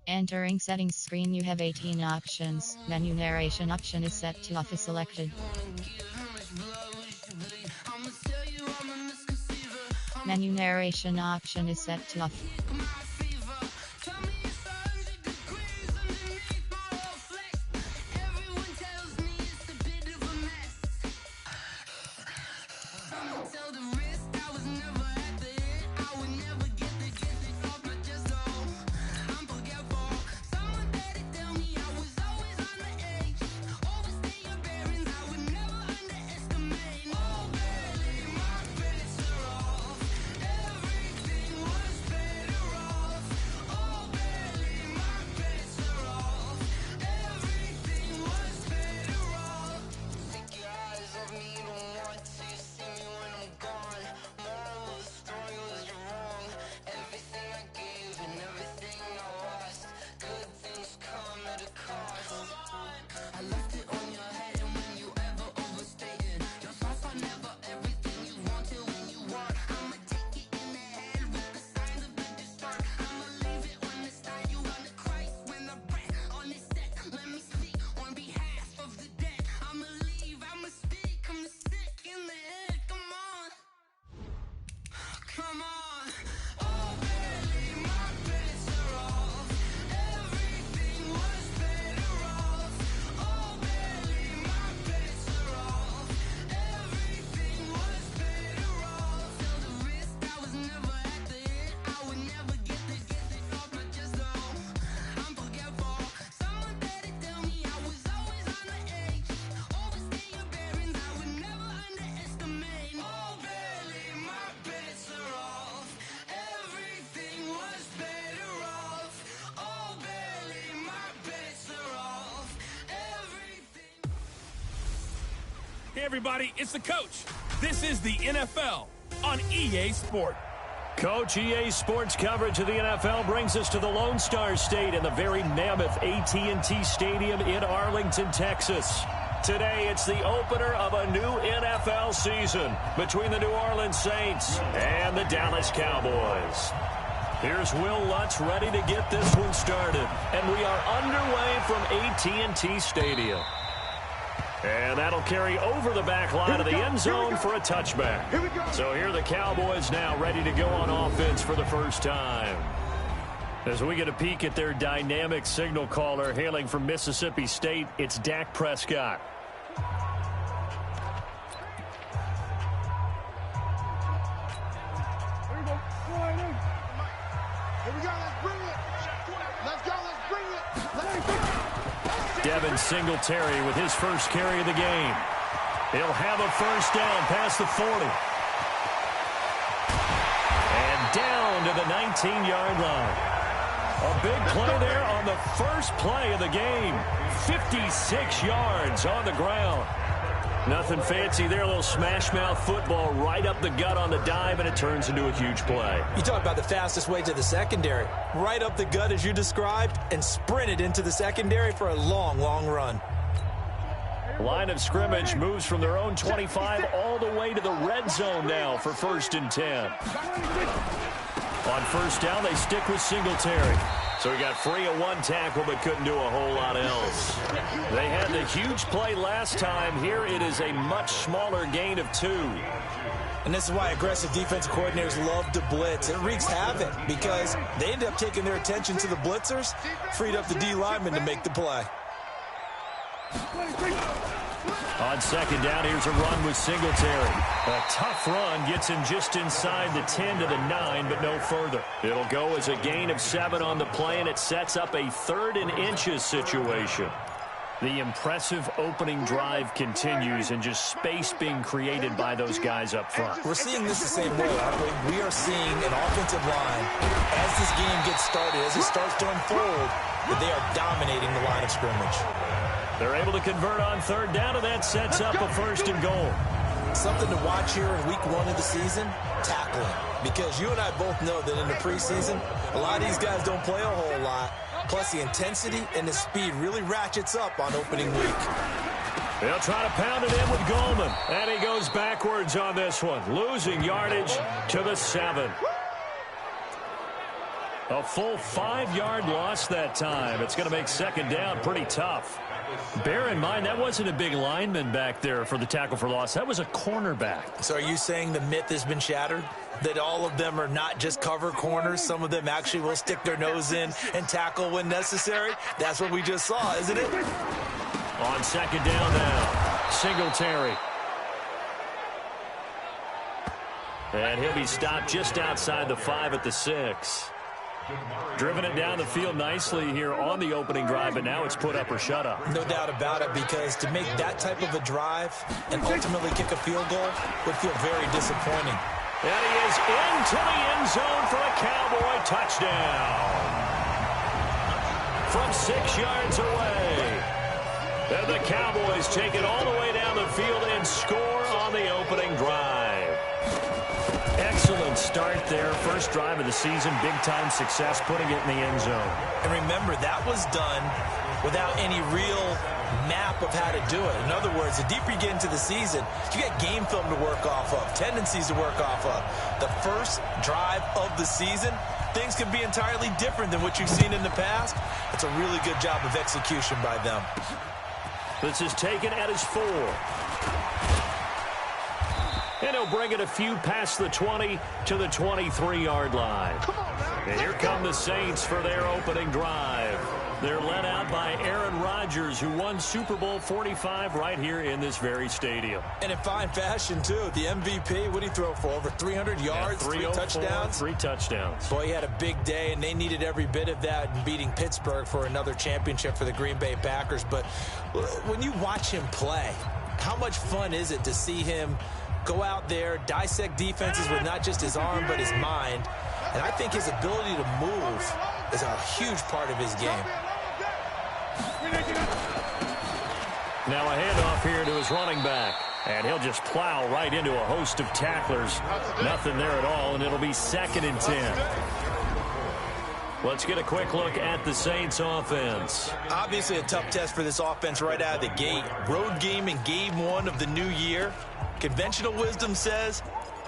Entering settings screen, you have 18 options. Menu narration option is set to off is selected. Menu narration option is set to off. Hey everybody, it's the coach. This is the NFL on EA Sport. Coach, EA Sports coverage of the NFL brings us to the Lone Star State in the very mammoth AT&T Stadium in Arlington, Texas. Today, it's the opener of a new NFL season between the New Orleans Saints and the Dallas Cowboys. Here's Will Lutz ready to get this one started, and we are underway from AT&T Stadium. And that'll carry over the back line of the end zone for a touchback. So here are the Cowboys now ready to go on offense for the first time. As we get a peek at their dynamic signal caller hailing from Mississippi State, it's Dak Prescott. Devin Singletary with his first carry of the game. He'll have a first down past the 40. And down to the 19-yard line. A big play there on the first play of the game. 56 yards on the ground. Nothing fancy there, a little smash-mouth football right up the gut on the dive, and it turns into a huge play. You talk about the fastest way to the secondary. Right up the gut as you described, and sprinted into the secondary for a long, long run. Line of scrimmage moves from their own 25 all the way to the red zone now for 1st and 10. On first down, they stick with Singletary. So he got free of one tackle but couldn't do a whole lot else. They had the huge play last time. Here it is a much smaller gain of 2. And this is why aggressive defensive coordinators love to blitz. It wreaks havoc because they end up taking their attention to the blitzers, freed up the D lineman to make the play. On second down, here's a run with Singletary. A tough run gets him just inside the 10 to the 9, but no further. It'll go as a gain of 7 on the play, and it sets up a 3rd and inches situation. The impressive opening drive continues, and just space being created by those guys up front. We're seeing this the same way, aren't we? We are seeing an offensive line, as this game gets started, as it starts to unfold, that they are dominating the line of scrimmage. They're able to convert on 3rd down, and that sets up a 1st and goal. Something to watch here in week 1 of the season, tackling. Because you and I both know that in the preseason, a lot of these guys don't play a whole lot. Plus, the intensity and the speed really ratchets up on opening week. They'll try to pound it in with Goldman. And he goes backwards on this one, losing yardage to the 7. A full 5-yard loss that time. It's going to make second down pretty tough. Bear in mind, that wasn't a big lineman back there for the tackle for loss. That was a cornerback. So are you saying the myth has been shattered? That all of them are not just cover corners? Some of them actually will stick their nose in and tackle when necessary? That's what we just saw, isn't it? On second down now, Singletary. And he'll be stopped just outside the 5 at the 6. Driven it down the field nicely here on the opening drive, but now it's put up or shut up. No doubt about it, because to make that type of a drive and ultimately kick a field goal would feel very disappointing. And he is into the end zone for a Cowboy touchdown. From 6 yards away. And the Cowboys take it all the way down the field and score on the opening drive. Excellent start there. First drive of the season. Big-time success putting it in the end zone. And remember, that was done without any real map of how to do it. In other words, the deeper you get into the season, you got game film to work off of, tendencies to work off of. The first drive of the season, things can be entirely different than what you've seen in the past. It's a really good job of execution by them. This is taken at his 4. And he'll bring it a few past the 20 to the 23-yard line. And here come the Saints for their opening drive. They're led out by Aaron Rodgers, who won Super Bowl 45 right here in this very stadium. And in fine fashion, too. The MVP, what did he throw for? Over 300 yards, 3 touchdowns? 3 touchdowns. Boy, he had a big day, and they needed every bit of that in beating Pittsburgh for another championship for the Green Bay Packers. But when you watch him play, how much fun is it to see him go out there, dissect defenses with not just his arm but his mind? And I think his ability to move is a huge part of his game. Now a handoff here to his running back. And he'll just plow right into a host of tacklers. Nothing there at all, and it'll be 2nd and 10. Let's get a quick look at the Saints offense. Obviously a tough test for this offense right out of the gate. Road game in game 1 of the new year. Conventional wisdom says,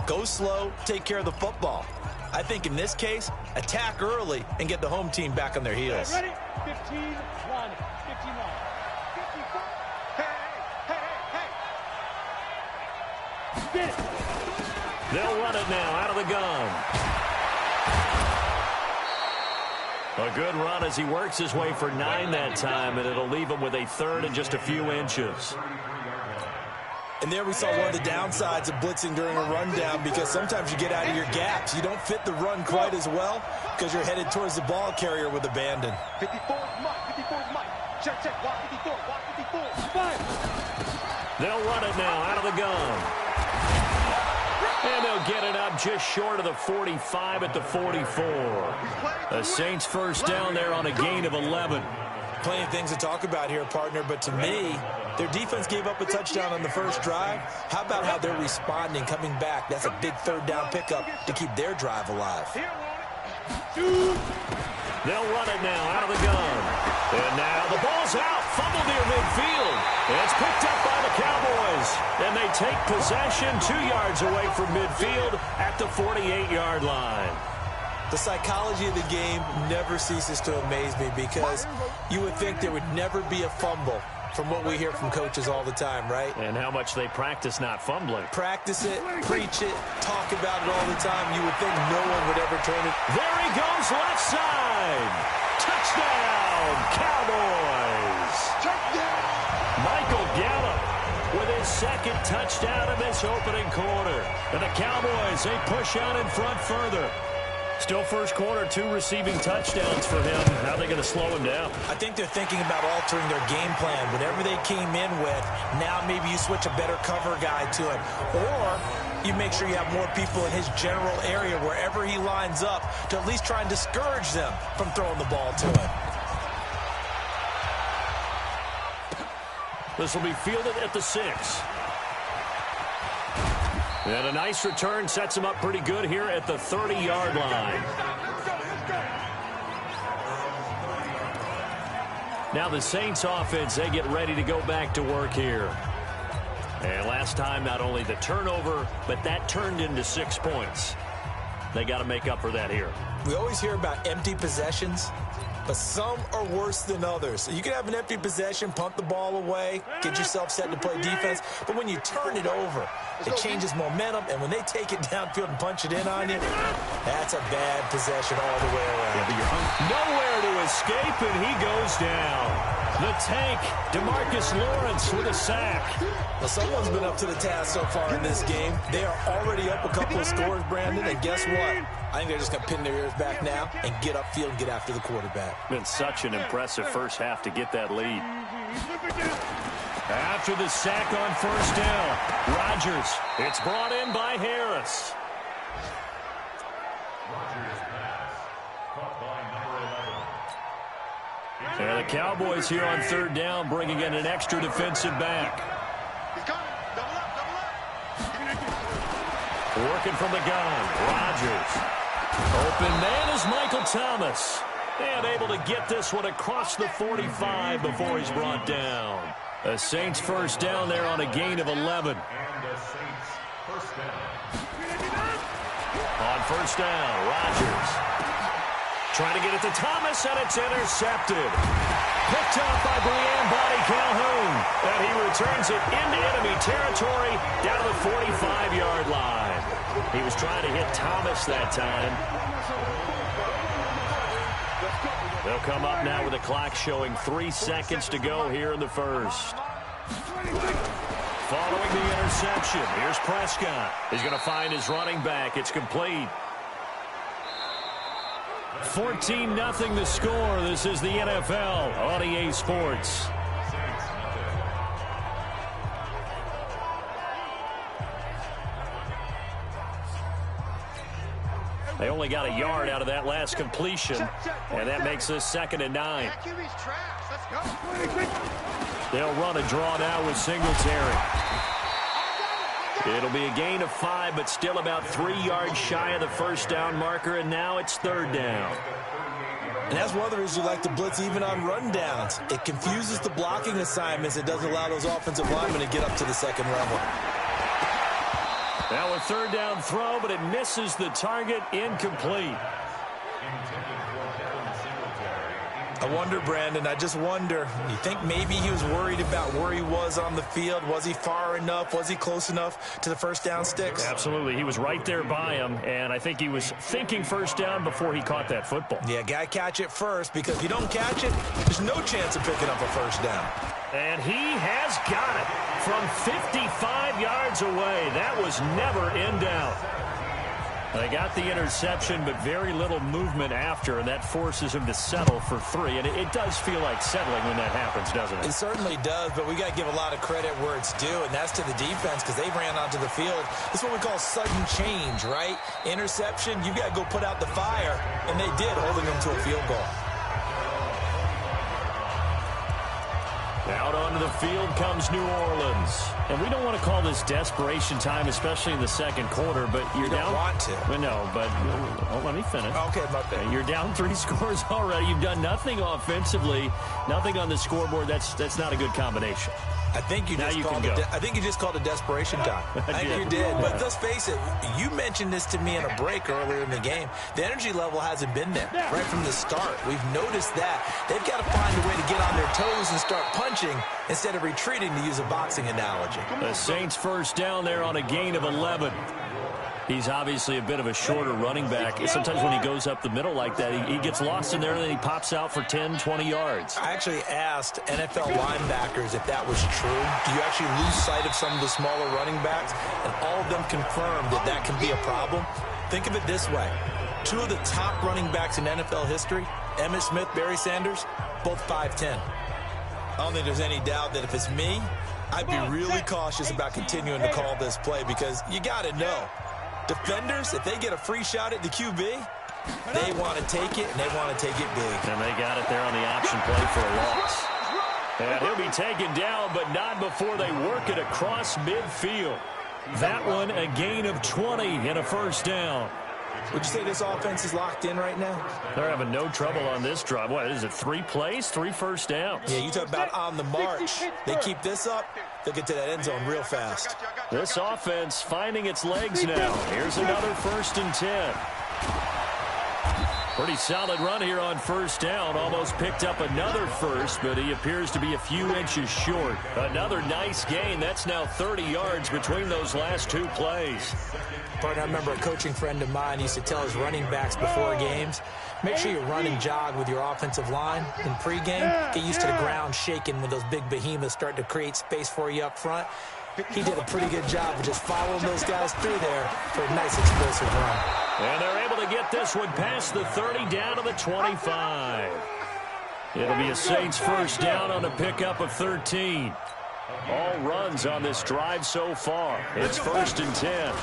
go slow, take care of the football. I think in this case, attack early and get the home team back on their heels. Ready? 15, 1, 15, 1. 54. Hey. Get it. They'll run it now out of the gun. A good run as he works his way for 9 that time, and it'll leave him with a 3rd and just a few inches. And there we saw one of the downsides of blitzing during a rundown, because sometimes you get out of your gaps. You don't fit the run quite as well because you're headed towards the ball carrier with abandon. 54 is Mike. 54 is Mike. Check, check. Watch 54. Watch 54. 5. They'll run it now out of the gun. And they'll get it up just short of the 45 at the 44. The Saints first down there on a gain of 11. Plenty of things to talk about here, partner, but to me, their defense gave up a touchdown on the first drive. How about how they're responding, coming back? That's a big 3rd down pickup to keep their drive alive. They'll run it now out of the gun. And now the ball's out, fumbled near midfield. It's picked up by the Cowboys. And they take possession 2 yards away from midfield at the 48-yard line. The psychology of the game never ceases to amaze me, because you would think there would never be a fumble from what we hear from coaches all the time, right? And how much they practice not fumbling. Practice it, preach it, talk about it all the time. You would think no one would ever turn it. There he goes, left side. Touchdown, Cowboys. Touchdown. Michael Gallup with his 2nd touchdown of this opening quarter. And the Cowboys, they push out in front further. Still first quarter, 2 receiving touchdowns for him. How are they going to slow him down? I think they're thinking about altering their game plan. Whatever they came in with, now maybe you switch a better cover guy to it. Or you make sure you have more people in his general area wherever he lines up to at least try and discourage them from throwing the ball to him. This will be fielded at the 6. And a nice return sets him up pretty good here at the 30-yard line. Now the Saints offense, they get ready to go back to work here. And last time, not only the turnover, but that turned into 6 points. They got to make up for that here. We always hear about empty possessions, but some are worse than others. You can have an empty possession, punt the ball away, get yourself set to play defense, but when you turn it over, it changes momentum, and when they take it downfield and punch it in on you, that's a bad possession all the way around. Yeah, but you're nowhere to escape, and he goes down. The tank, DeMarcus Lawrence with a sack. Well, someone's been up to the task so far in this game. They are already up a couple of scores, Brandon, and guess what? I think they're just going to pin their ears back now and get upfield and get after the quarterback. Been such an impressive first half to get that lead. After the sack on first down, Rodgers. It's brought in by Harris. And the Cowboys here on third down, bringing in an extra defensive back. Working from the gun, Rodgers. Open man is Michael Thomas. And able to get this one across the 45 before he's brought down. The Saints first down there on a gain of 11. On first down, Rodgers. Trying to get it to Thomas, and it's intercepted. Picked up by Brian Body Calhoun. And he returns it into enemy territory down to the 45-yard line. He was trying to hit Thomas that time. They'll come up now with the clock showing 3 seconds to go here in the first. Following the interception, here's Prescott. He's going to find his running back. It's complete. 14-0 the score. This is the NFL on EA Sports. They only got a yard out of that last completion, and that makes this 2nd and 9. They'll run a draw now with Singletary. It'll be a gain of 5, but still about 3 yards shy of the first down marker, and now it's third down. And that's one of the reasons you like to blitz even on rundowns. It confuses the blocking assignments. It doesn't allow those offensive linemen to get up to the second level. Now a third down throw, but it misses the target, incomplete. I wonder, Brandon, I just wonder, you think maybe he was worried about where he was on the field? Was he far enough? Was he close enough to the first down sticks? Absolutely. He was right there by him, and I think he was thinking first down before he caught that football. Yeah, got to catch it first, because if you don't catch it, there's no chance of picking up a first down. And he has got it from 55 yards away. That was never in doubt. They got the interception, but very little movement after, and that forces him to settle for 3. And it does feel like settling when that happens, doesn't it? It certainly does, but we got to give a lot of credit where it's due, and that's to the defense, because they ran onto the field. This is what we call sudden change, right? Interception, you got to go put out the fire, and they did, holding them to a field goal. Out onto the field comes New Orleans. And we don't want to call this desperation time, especially in the second quarter, but you're down. You don't want to. Well, no, but let me finish. Okay, my bad. You're down 3 scores already. You've done nothing offensively, nothing on the scoreboard. That's not a good combination. I think you just called it desperation time. I think you did. But let's face it, you mentioned this to me in a break earlier in the game. The energy level hasn't been there right from the start. We've noticed that. They've got to find a way to get on their toes and start punching instead of retreating, to use a boxing analogy. The Saints first down there on a gain of 11. He's obviously a bit of a shorter running back. Sometimes when he goes up the middle like that, he gets lost in there, and then he pops out for 10, 20 yards. I actually asked NFL linebackers if that was true. Do you actually lose sight of some of the smaller running backs? And all of them confirmed that that can be a problem. Think of it this way. 2 of the top running backs in NFL history, Emmitt Smith, Barry Sanders, both 5'10". I don't think there's any doubt that if it's me, I'd be really cautious about continuing to call this play, because you got to know. Defenders, if they get a free shot at the QB, they want to take it, and they want to take it big. And they got it there on the option play for a loss. And he'll be taken down, but not before they work it across midfield. That one, a gain of 20 and a first down. Would you say this offense is locked in right now? They're having no trouble on this drive. What is it, 3 plays, 3 first downs? Yeah, you talk about on the march. They keep this up, they'll get to that end zone real fast. This offense finding its legs now. Here's another 1st and 10. Pretty solid run here on first down. Almost picked up another first, but he appears to be a few inches short. Another nice gain. That's now 30 yards between those last 2 plays. Partner, I remember a coaching friend of mine used to tell his running backs before games, make sure you run and jog with your offensive line in pregame. Get used to the ground shaking when those big behemoths start to create space for you up front. He did a pretty good job of just following those guys through there for a nice explosive run. And they're able to get this one past the 30 down to the 25. It'll be a Saints first down on a pickup of 13. All runs on this drive so far. It's 1st and 10.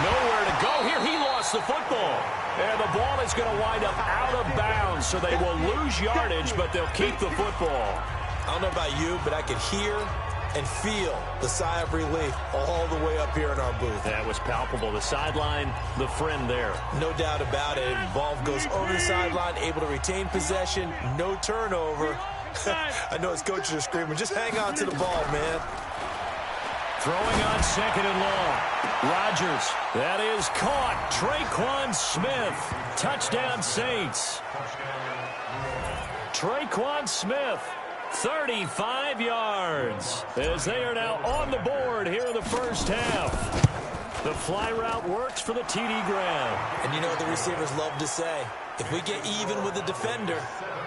Nowhere to go here. He lost the football. And the ball is going to wind up out of bounds, so they will lose yardage, but they'll keep the football. I don't know about you, but I could hear and feel the sigh of relief all the way up here in our booth. That was palpable. The sideline, the friend there. No doubt about it. Ball goes over the sideline, able to retain possession, no turnover. I know his coaches are screaming, just hang on to the ball, man. Throwing on 2nd and long. Rodgers, that is caught. Traquan Smith, touchdown Saints. Traquan Smith, 35 yards, as they are now on the board here in the first half. The fly route works for the TD ground. And you know what the receivers love to say? If we get even with the defender,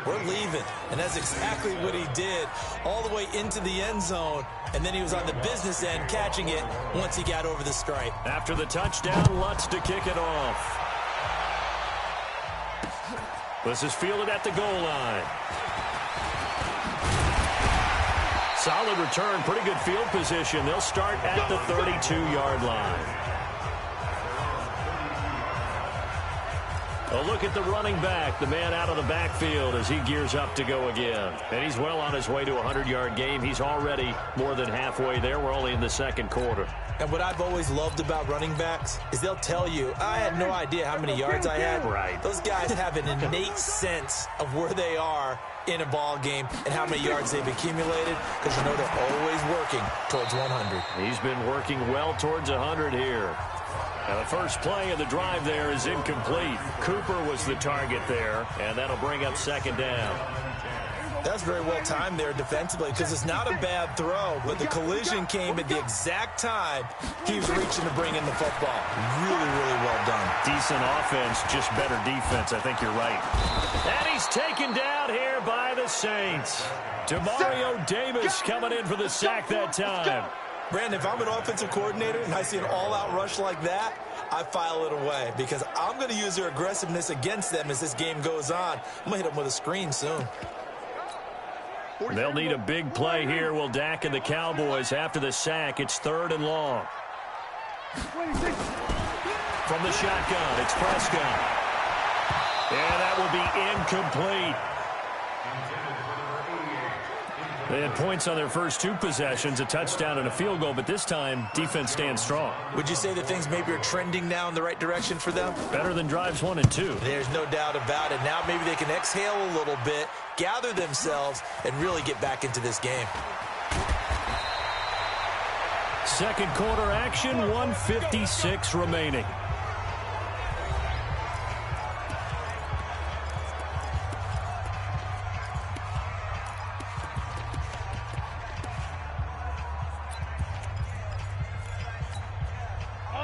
we're leaving. And that's exactly what he did, all the way into the end zone. And then he was on the business end catching it once he got over the stripe. After the touchdown, Lutz to kick it off. This is fielded at the goal line. Solid return, pretty good field position. They'll start at the 32-yard line. A look at the running back, the man out of the backfield as he gears up to go again. And he's well on his way to a 100-yard game. He's already more than halfway there. We're only in the 2nd quarter. And what I've always loved about running backs is they'll tell you, I had no idea how many yards I had. Right. Those guys have an innate sense of where they are in a ball game and how many yards they've accumulated, because you know they're always working towards 100. He's been working well towards 100 here. Now the first play of the drive there is incomplete. Cooper was the target there, and that'll bring up 2nd down. That's very well timed there defensively, because it's not a bad throw, but the collision came at the exact time he was reaching to bring in the football. Really, really well done. Decent offense, just better defense. I think you're right. And he's taken down here by the Saints. Demario Davis coming in for the sack that time. Brandon, if I'm an offensive coordinator and I see an all-out rush like that, I file it away, because I'm going to use their aggressiveness against them as this game goes on. I'm going to hit them with a screen soon. They'll need a big play here. Will Dak and the Cowboys after the sack. It's 3rd and long. From the shotgun, it's Prescott. And that will be incomplete. They had points on their first 2 possessions, a touchdown and a field goal, but this time, defense stands strong. Would you say that things maybe are trending now in the right direction for them? Better than drives 1 and 2. There's no doubt about it. Now maybe they can exhale a little bit, gather themselves, and really get back into this game. 2nd quarter action, 1:56 remaining.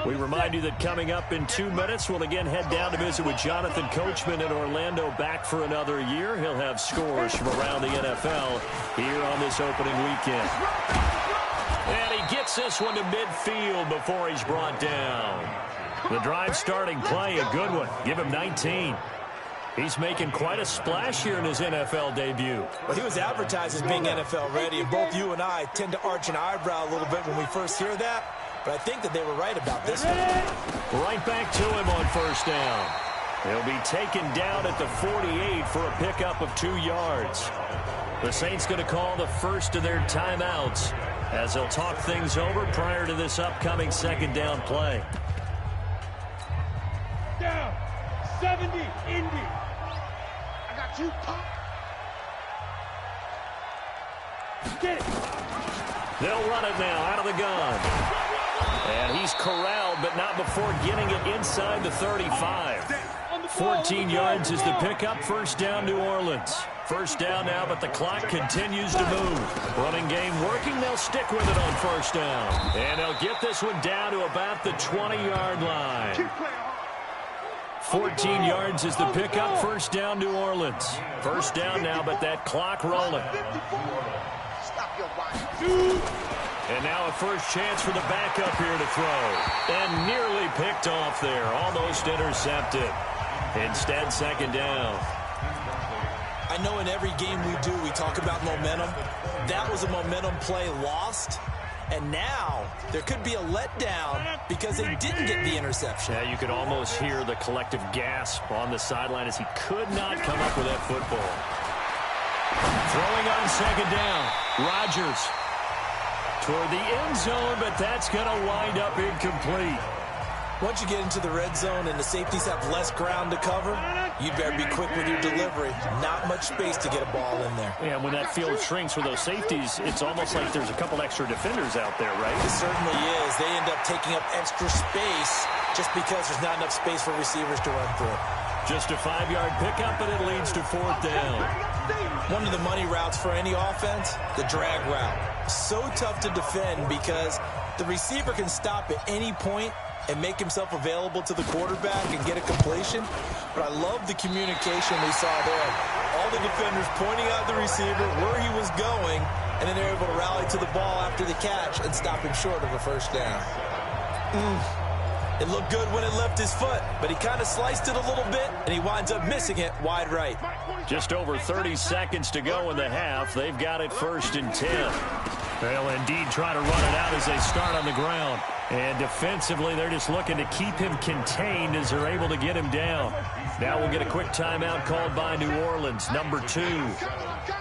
We remind you that coming up in 2 minutes, we'll again head down to visit with Jonathan Coachman in Orlando, back for another year. He'll have scores from around the NFL here on this opening weekend. And he gets this one to midfield before he's brought down. The drive starting play, a good one. Give him 19. He's making quite a splash here in his NFL debut. Well, he was advertised as being NFL ready, and both you and I tend to arch an eyebrow a little bit when we first hear that. But I think that they were right about this one. Right back to him on first down. He'll be taken down at the 48 for a pickup of 2 yards. The Saints going to call the first of their timeouts as they'll talk things over prior to this upcoming second down play. Down. 70, Indy. I got you. Get it. They'll run it now out of the gun. And he's corralled, but not before getting it inside the 35. 14 yards is the pickup. First down, New Orleans. First down now, but the clock continues to move. Running game working. They'll stick with it on first down. And they'll get this one down to about the 20-yard line. 14 yards is the pickup. First down, New Orleans. First down now, but that clock rolling. And now a first chance for the backup here to throw. And nearly picked off there. Almost intercepted. Instead, second down. I know in every game we do, we talk about momentum. That was a momentum play lost. And now there could be a letdown because they didn't get the interception. Yeah, you could almost hear the collective gasp on the sideline as he could not come up with that football. Throwing on second down. Rodgers toward the end zone, but that's going to wind up incomplete. Once you get into the red zone and the safeties have less ground to cover, you'd better be quick with your delivery. Not much space to get a ball in there. Yeah, when that field shrinks with those safeties, it's almost like there's a couple extra defenders out there, right? It certainly is. They end up taking up extra space just because there's not enough space for receivers to run through. Just a 5-yard pickup, and it leads to fourth down. One of the money routes for any offense, the drag route. So tough to defend because the receiver can stop at any point and make himself available to the quarterback and get a completion. But I love the communication we saw there. All the defenders pointing out the receiver, where he was going, and then they're able to rally to the ball after the catch and stop him short of a first down. It looked good when it left his foot, but he kind of sliced it a little bit, and he winds up missing it wide right. Just over 30 seconds to go in the half. They've got it first and 10. They'll indeed try to run it out as they start on the ground. And defensively, they're just looking to keep him contained as they're able to get him down. Now we'll get a quick timeout called by New Orleans, number 2.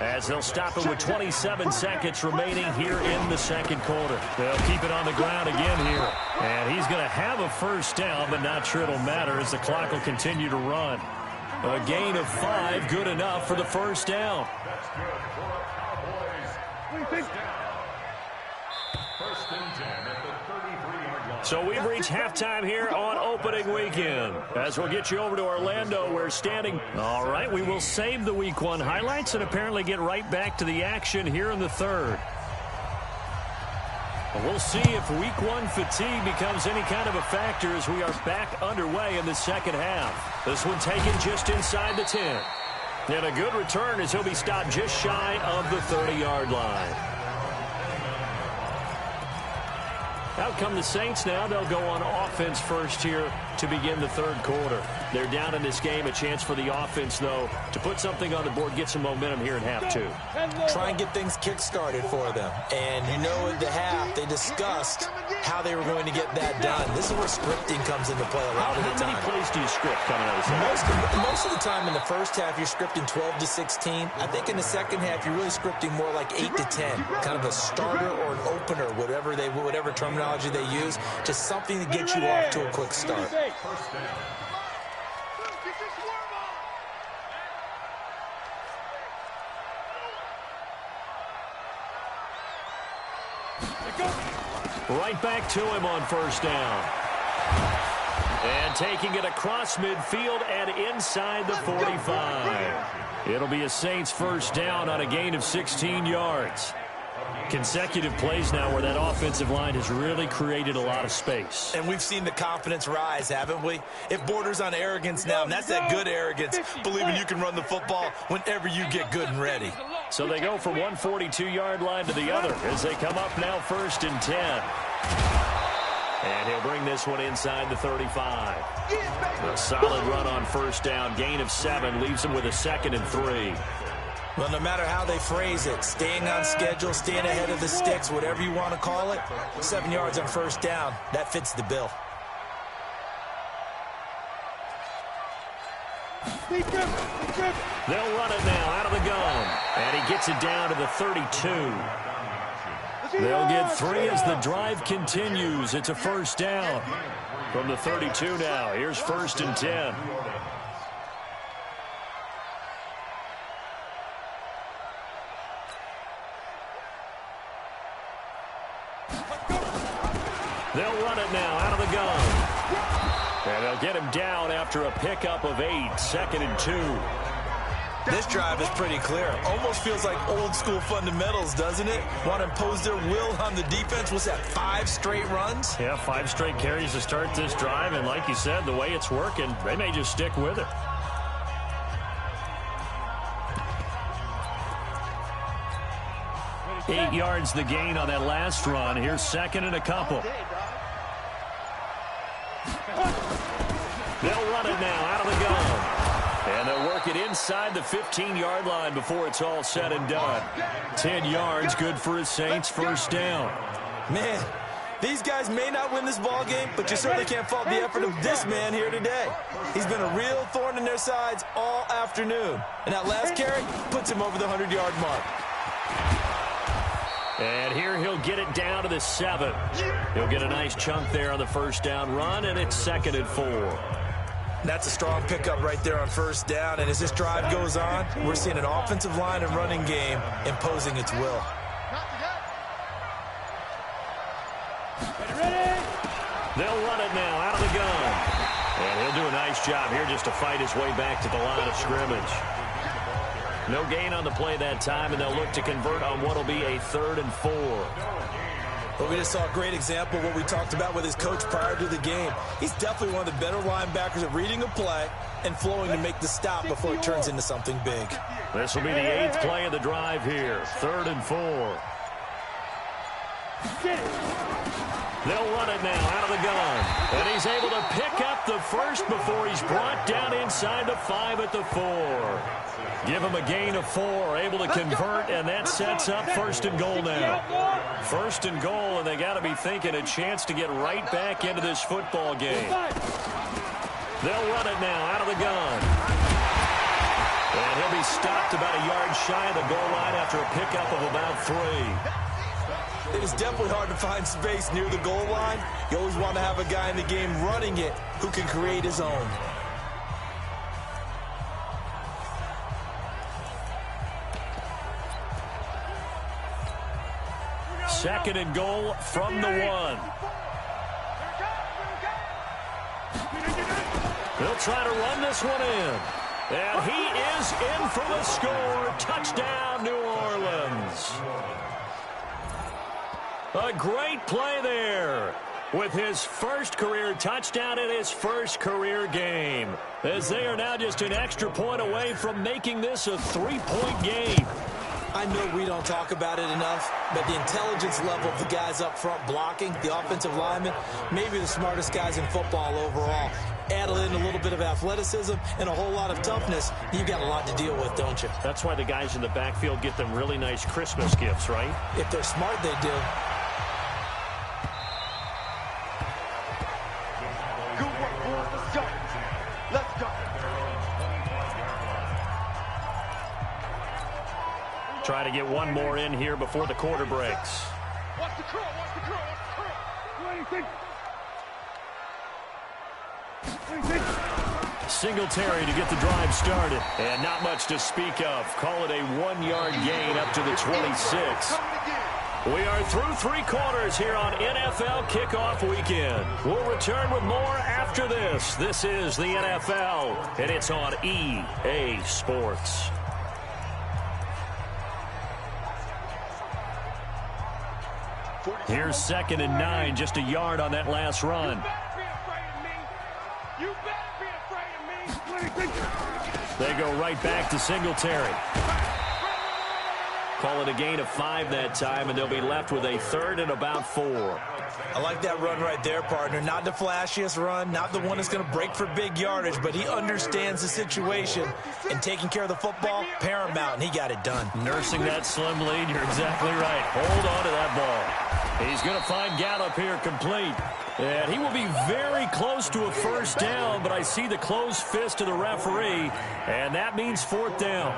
As they'll stop him with 27 seconds remaining here in the second quarter. They'll keep it on the ground again here. And he's going to have a first down, but not sure it'll matter as the clock will continue to run. A gain of 5, good enough for the first down. So we've reached halftime here on opening weekend. As we'll get you over to Orlando, we're standing. All right, we will save the Week 1 highlights and apparently get right back to the action here in the third. We'll see if Week 1 fatigue becomes any kind of a factor as we are back underway in the second half. This one taken just inside the 10. And a good return as he'll be stopped just shy of the 30-yard line. Out come the Saints now. They'll go on offense first here to begin the third quarter. They're down in this game. A chance for the offense, though, to put something on the board, get some momentum here in half 2. Try and get things kick-started for them. And you know at the half, they discussed how they were going to get that done. This is where scripting comes into play a lot of the time. How many plays do you script coming out of this? Most of the time in the first half, you're scripting 12 to 16. I think in the second half, you're really scripting more like 8 to 10. Kind of a starter or an opener, whatever terminology they use. Just something to get you off to a quick start. Right back to him on first down. And taking it across midfield and inside the 45. It'll be a Saints first down on a gain of 16 yards. Consecutive plays now where that offensive line has really created a lot of space. And we've seen the confidence rise, haven't we? It borders on arrogance now, and that's that good arrogance, believing you can run the football whenever you get good and ready. So they go from one 42-yard line to the other as they come up now first and 10. And he'll bring this one inside the 35. A solid run on first down, gain of 7, leaves him with a 2nd and 3. Well, no matter how they phrase it, staying on schedule, staying ahead of the sticks, whatever you want to call it, 7 yards on first down, that fits the bill. They'll run it now out of the gun. And he gets it down to the 32. They'll get 3 as the drive continues. It's a first down from the 32 now. Here's 1st and 10. They'll run it now out of the gun. And they'll get him down after a pickup of 8, 2nd and 2. This drive is pretty clear. Almost feels like old school fundamentals, doesn't it? Want to impose their will on the defense. What's that, 5 straight runs? Yeah, 5 straight carries to start this drive. And like you said, the way it's working, they may just stick with it. Eight yards the gain on that last run. Here's 2nd and a couple. They'll run it now out of the gun. And they'll work it inside the 15-yard line before it's all said and done. 10 yards, good for his Saints, first down. Man, these guys may not win this ball game, but you certainly can't fault the effort of this man here today. He's been a real thorn in their sides all afternoon. And that last carry puts him over the 100-yard mark. And here he'll get it down to the 7. He'll get a nice chunk there on the first down run, and it's 2nd and 4. That's a strong pickup right there on first down. And as this drive goes on, we're seeing an offensive line and running game imposing its will. They'll run it now out of the gun. And he'll do a nice job here just to fight his way back to the line of scrimmage. No gain on the play that time, and they'll look to convert on what will be a 3rd and 4. But we just saw a great example of what we talked about with his coach prior to the game. He's definitely one of the better linebackers at reading a play and flowing to make the stop before it turns into something big. This will be the 8th play of the drive here. 3rd and 4. They'll run it now out of the gun. And he's able to pick up the first before he's brought down inside the 5 at the 4. Give him a gain of 4, able to convert, and that sets up 1st and goal now. 1st and goal, and they got to be thinking a chance to get right back into this football game. They'll run it now out of the gun. And he'll be stopped about a yard shy of the goal line after a pickup of about 3. It is definitely hard to find space near the goal line. You always want to have a guy in the game running it who can create his own. Second and goal from the 1. He'll try to run this one in. And he is in for the score. Touchdown, New Orleans. A great play there with his first career touchdown in his first career game, as they are now just an extra point away from making this a 3-point game. I know we don't talk about it enough, but the intelligence level of the guys up front blocking, the offensive linemen, maybe the smartest guys in football overall. Add in a little bit of athleticism and a whole lot of toughness, you've got a lot to deal with, don't you? That's why the guys in the backfield get them really nice Christmas gifts, right? If they're smart, they do. Good work, boys. Let's go. Let's go. Try to get one more in here before the quarter breaks. Watch the curl, watch the curl, watch the curl. Do anything. Singletary to get the drive started. And not much to speak of. Call it a 1-yard gain up to the 26. We are through 3 quarters here on NFL Kickoff Weekend. We'll return with more after this. This is the NFL, and it's on EA Sports. Here's 2nd and 9, just a yard on that last run. You better be afraid of me. They go right back to Singletary. Call it a gain of 5 that time, and they'll be left with a 3rd and about 4. I like that run right there, partner. Not the flashiest run, not the one that's going to break for big yardage, but he understands the situation, and taking care of the football, paramount, and he got it done. Nursing that slim lead, you're exactly right. Hold on to that ball. He's going to find Gallup here complete. And he will be very close to a first down, but I see the closed fist of the referee, and that means 4th down.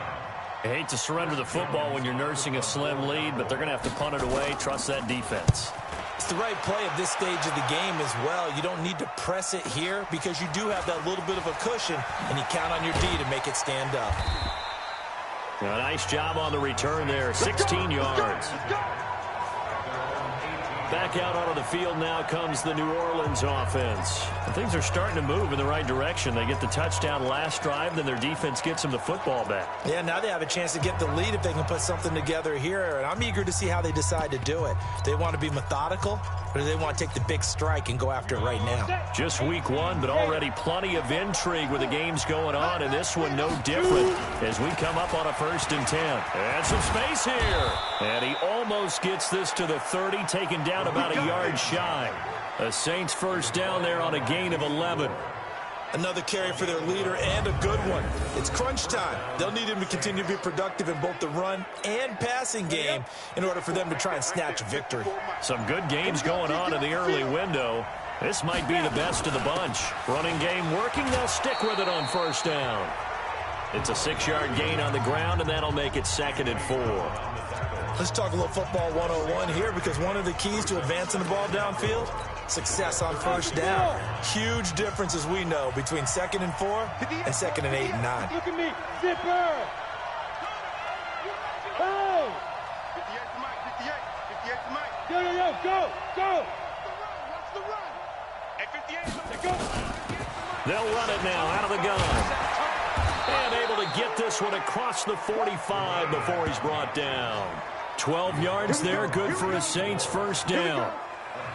I hate to surrender the football when you're nursing a slim lead, but they're going to have to punt it away. Trust that defense. It's the right play at this stage of the game as well. You don't need to press it here because you do have that little bit of a cushion, and you count on your D to make it stand up. A nice job on the return there. 16 yards. Back out onto the field now comes the New Orleans offense. And things are starting to move in the right direction. They get the touchdown last drive, then their defense gets them the football back. Yeah, now they have a chance to get the lead if they can put something together here. And I'm eager to see how they decide to do it. Do they want to be methodical, or do they want to take the big strike and go after it right now? Just week one, but already plenty of intrigue with the games going on, and this one no different as we come up on a 1st and 10. And some space here. And he almost gets this to the 30, taken down about a yard shy. A Saints 1st down there on a gain of 11. Another carry for their leader and a good one. It's crunch time. They'll need him to continue to be productive in both the run and passing game in order for them to try and snatch a victory. Some good games going on in the early window. This might be the best of the bunch. Running game working. They'll stick with it on 1st down. It's a 6-yard gain on the ground, and that'll make it 2nd and 4. Let's talk a little football 101 here, because one of the keys to advancing the ball downfield, success on 1st down. Huge difference, as we know, between 2nd and 4 and 2nd and 8 and 9. Look at me, zipper. Oh! 58 to Mike, 58 to Mike. Yo, go, go. Watch the run. Hey, 58, go. They'll run it now out of the gun. And able to get this one across the 45 before he's brought down. 12 yards there, good for a Saints 1st down.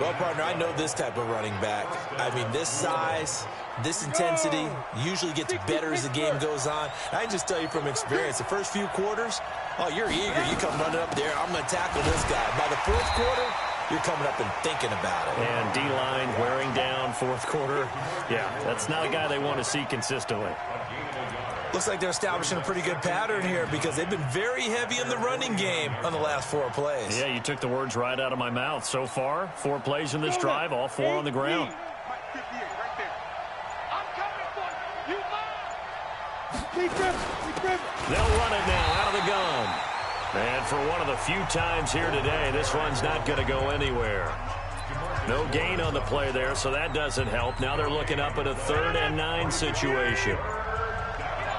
Well, partner, I know this type of running back. I mean, this size, this intensity usually gets better as the game goes on. I can just tell you from experience, the first few quarters, oh, you're eager. You come running up there, I'm going to tackle this guy. By the 4th quarter, you're coming up and thinking about it. And D-line wearing down 4th quarter. Yeah, that's not a guy they want to see consistently. Looks like they're establishing a pretty good pattern here, because they've been very heavy in the running game on the last 4 plays. Yeah, you took the words right out of my mouth. So far, 4 plays in this drive, all 4 on the ground. They'll run it now out of the gun. And for one of the few times here today, this run's not going to go anywhere. No gain on the play there, so that doesn't help. Now they're looking up at a 3rd and 9 situation.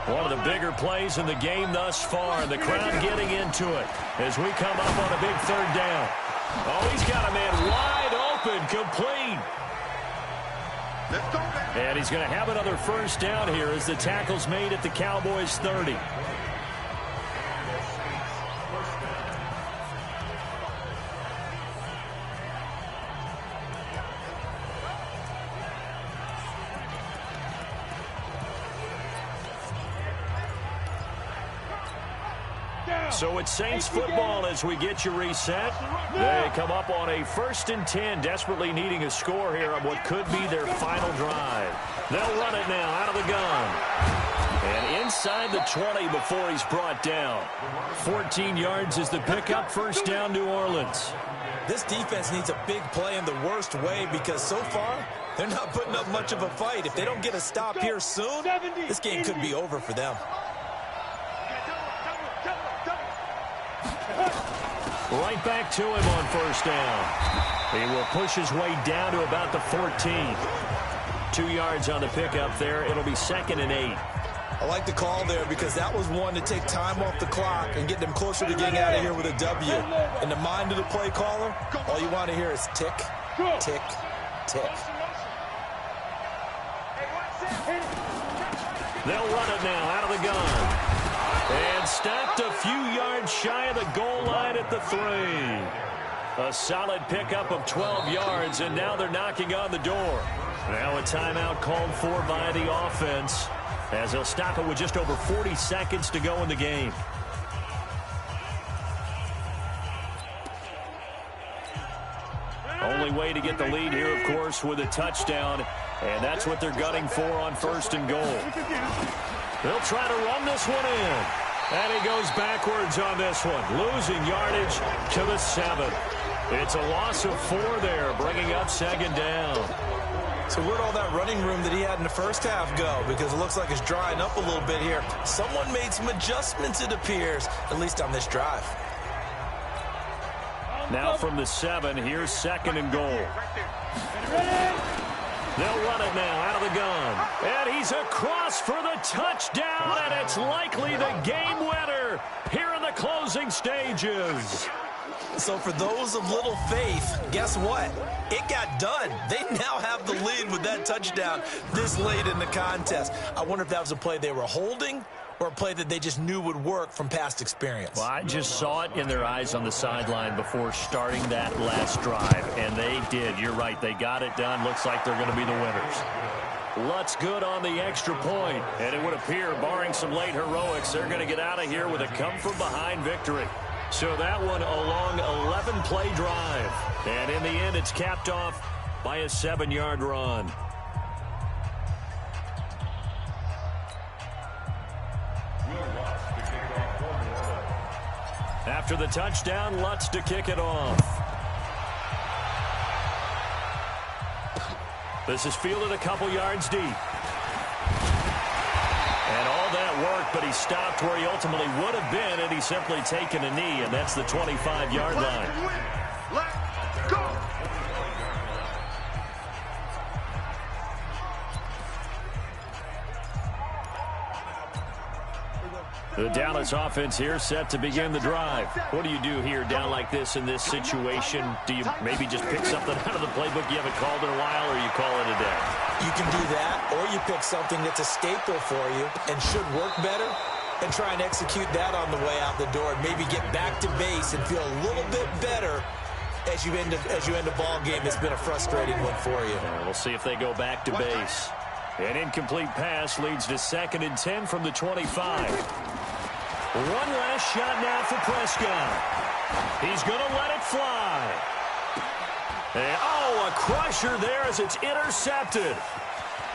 One of the bigger plays in the game thus far. The crowd getting into it as we come up on a big 3rd down. Oh, he's got a man wide open, complete. And he's going to have another 1st down here as the tackle's made at the Cowboys' 30. So it's Saints football as we get you reset. They come up on a 1st and 10, desperately needing a score here on what could be their final drive. They'll run it now out of the gun. And inside the 20 before he's brought down. 14 yards is the pickup, 1st down New Orleans. This defense needs a big play in the worst way, because so far they're not putting up much of a fight. If they don't get a stop here soon, this game could be over for them. Right back to him on 1st down. He will push his way down to about the 14. 2 yards on the pickup there. It'll be 2nd and 8. I like the call there, because that was one to take time off the clock and get them closer to getting out of here with a W. In the mind of the play caller, all you want to hear is tick, tick, tick. They'll run it now out of the gun. And stopped a few yards shy of the goal line at the 3. A solid pickup of 12 yards, and now they're knocking on the door. Now a timeout called for by the offense, as they'll stop it with just over 40 seconds to go in the game. Only way to get the lead here, of course, with a touchdown, and that's what they're gunning for on 1st and goal. They'll try to run this one in. And he goes backwards on this one, losing yardage to the 7. It's a loss of 4 there, bringing up second down. So where'd all that running room that he had in the first half go? Because it looks like it's drying up a little bit here. Someone made some adjustments, it appears, at least on this drive. Now from the 7, here's second and goal. They'll run it now out of the gun. And he's across for the touchdown, and it's likely the game winner here in the closing stages. So for those of little faith, guess what? It got done. They now have the lead with that touchdown this late in the contest. I wonder if that was a play they were holding or a play that they just knew would work from past experience. Well, I just saw it in their eyes on the sideline before starting that last drive, and they did. You're right. They got it done. Looks like they're going to be the winners. Lutz good on the extra point, and it would appear, barring some late heroics, they're going to get out of here with a come-from-behind victory. So that one a long 11-play drive. And in the end, it's capped off by a 7-yard run. After the touchdown, Lutz to kick it off. This is fielded a couple yards deep. And all that worked, but he stopped where he ultimately would have been, and he's simply taken a knee, and that's the 25-yard line. Let's go. The Dallas offense here set to begin the drive. What do you do here down like this in this situation? Do you maybe just pick something out of the playbook you haven't called in a while, or you call it a day? You can do that, or you pick something that's a staple for you and should work better and try and execute that on the way out the door and maybe get back to base and feel a little bit better as you end a ball game that's been a frustrating one for you. We'll see if they go back to base. An incomplete pass leads to 2nd and 10 from the 25. One last shot now for Prescott. He's going to let it fly. And, a crusher there as it's intercepted.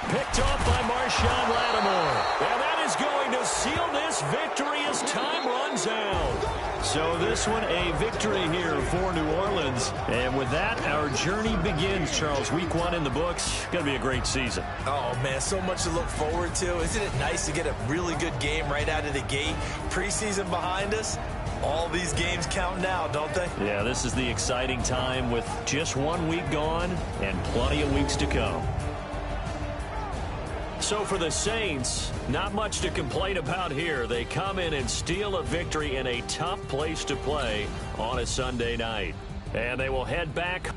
Picked off by Marshawn Lattimore. And that is going to seal this victory as time runs out. So this one a victory here for New Orleans. And with that, our journey begins, Charles. Week 1 in the books. Going to be a great season. Oh, man, so much to look forward to. Isn't it nice to get a really good game right out of the gate? Preseason behind us. All these games count now, don't they? Yeah, this is the exciting time with just 1 week gone and plenty of weeks to come. So for the Saints, not much to complain about here. They come in and steal a victory in a tough place to play on a Sunday night. And they will head back